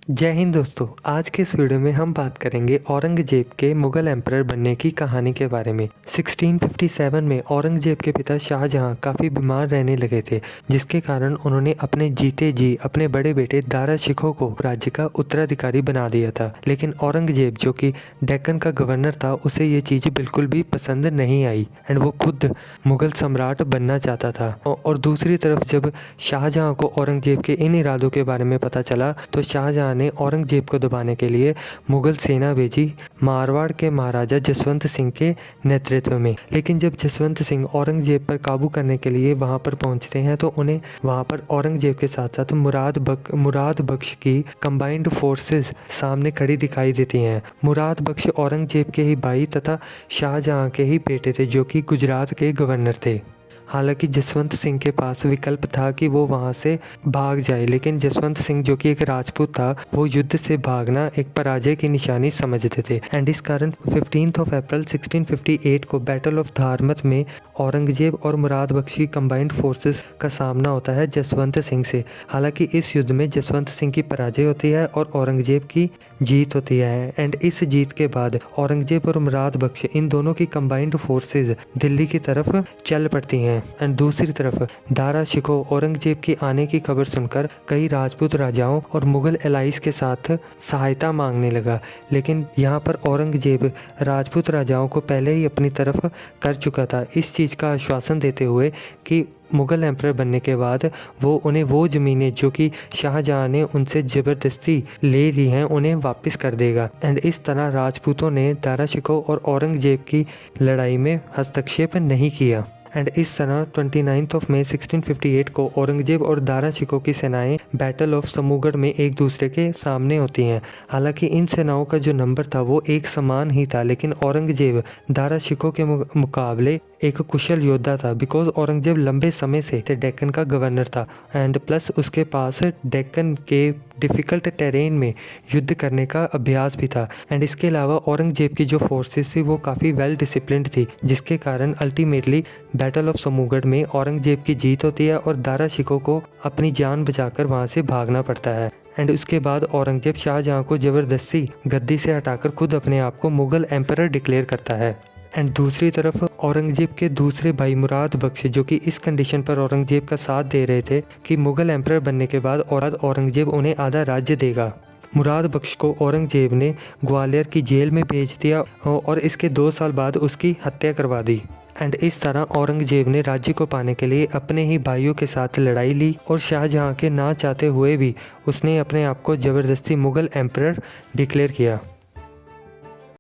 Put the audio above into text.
जय हिंद दोस्तों। आज के इस वीडियो में हम बात करेंगे औरंगजेब के मुगल एम्परर बनने की कहानी के बारे में। 1657 में औरंगजेब के पिता शाहजहां काफ़ी बीमार रहने लगे थे, जिसके कारण उन्होंने अपने जीते जी अपने बड़े बेटे दारा शिकोह को राज्य का उत्तराधिकारी बना दिया था। लेकिन औरंगजेब जो कि डेक्कन का गवर्नर था, उसे ये चीज़ बिल्कुल भी पसंद नहीं आई एंड वो खुद मुगल सम्राट बनना चाहता था। और दूसरी तरफ जब शाहजहां को औरंगजेब के इन इरादों के बारे में पता चला तो शाहजहां ने औरंगजेब को दबाने के लिए मुगल सेना भेजी मारवाड़ के महाराजा जसवंत सिंह के नेतृत्व में। लेकिन जब जसवंत सिंह औरंगजेब पर काबू करने के लिए वहां पर पहुंचते हैं तो उन्हें वहां पर औरंगजेब के साथ साथ मुराद बख्श की कंबाइंड फोर्सेस सामने खड़ी दिखाई देती हैं। मुराद बख्श औरंगजेब के ही भाई तथा शाहजहां के ही बेटे थे, जो कि गुजरात के गवर्नर थे। हालांकि जसवंत सिंह के पास विकल्प था कि वो वहां से भाग जाए, लेकिन जसवंत सिंह जो कि एक राजपूत था, वो युद्ध से भागना एक पराजय की निशानी समझते थे। एंड इस कारण 15 अप्रैल 1658 को बैटल ऑफ धारमत में औरंगजेब और मुराद बख्श की कंबाइंड फोर्सेस का सामना होता है जसवंत सिंह से। हालांकि इस युद्ध में जसवंत सिंह की पराजय होती है और औरंगजेब की जीत होती है। एंड इस जीत के बाद औरंगजेब और मुराद बख्श इन दोनों की कंबाइंड फोर्सेस दिल्ली की तरफ चल पड़ती हैं। एंड दूसरी तरफ दारा शिकोह औरंगजेब की आने की खबर सुनकर कई राजपूत राजाओं और मुगल एलाइज के साथ सहायता मांगने लगा। लेकिन यहाँ पर औरंगजेब राजपूत राजाओं को पहले ही अपनी तरफ कर चुका था, इस चीज़ का आश्वासन देते हुए कि मुगल एम्परर बनने के बाद वो उन्हें वो ज़मीनें जो कि शाहजहां ने उनसे ज़बरदस्ती ले ली हैं उन्हें वापस कर देगा। एंड इस तरह राजपूतों ने दारा शिकोह और औरंगजेब की लड़ाई में हस्तक्षेप नहीं किया। एंड इस तरह 29 मई 1658 को औरंगजेब और दारा शिकोह की सेनाएं बैटल ऑफ समूगढ़ में एक दूसरे के सामने होती हैं। हालांकि इन सेनाओं का जो नंबर था वो एक समान ही था, लेकिन औरंगजेब दारा शिकोह के मुकाबले एक कुशल योद्धा था, बिकॉज औरंगजेब लंबे समय से डेक्कन का गवर्नर था एंड प्लस उसके पास डेक्कन के डिफ़िकल्ट टेरेन में युद्ध करने का अभ्यास भी था। एंड इसके अलावा औरंगजेब की जो फोर्सेस थी वो काफ़ी वेल डिसिप्लिन्ड थी, जिसके कारण अल्टीमेटली बैटल ऑफ समूगढ़ में औरंगजेब की जीत होती है और दारा शिकोह को अपनी जान बचाकर वहां से भागना पड़ता है। एंड उसके बाद औरंगजेब शाहजहां को ज़बरदस्ती गद्दी से हटाकर खुद अपने आप को मुगल एम्परर डिक्लेयर करता है। एंड दूसरी तरफ औरंगजेब के दूसरे भाई मुराद बख्श जो कि इस कंडीशन पर औरंगजेब का साथ दे रहे थे कि मुगल एम्परर बनने के बाद औरंगजेब उन्हें आधा राज्य देगा। मुराद बख्श को औरंगजेब ने ग्वालियर की जेल में भेज दिया और इसके 2 साल बाद उसकी हत्या करवा दी। एंड इस तरह औरंगजेब ने राज्य को पाने के लिए अपने ही भाइयों के साथ लड़ाई ली और शाहजहां के ना चाहते हुए भी उसने अपने आप को ज़बरदस्ती मुगल एम्परर डिक्लेयर किया।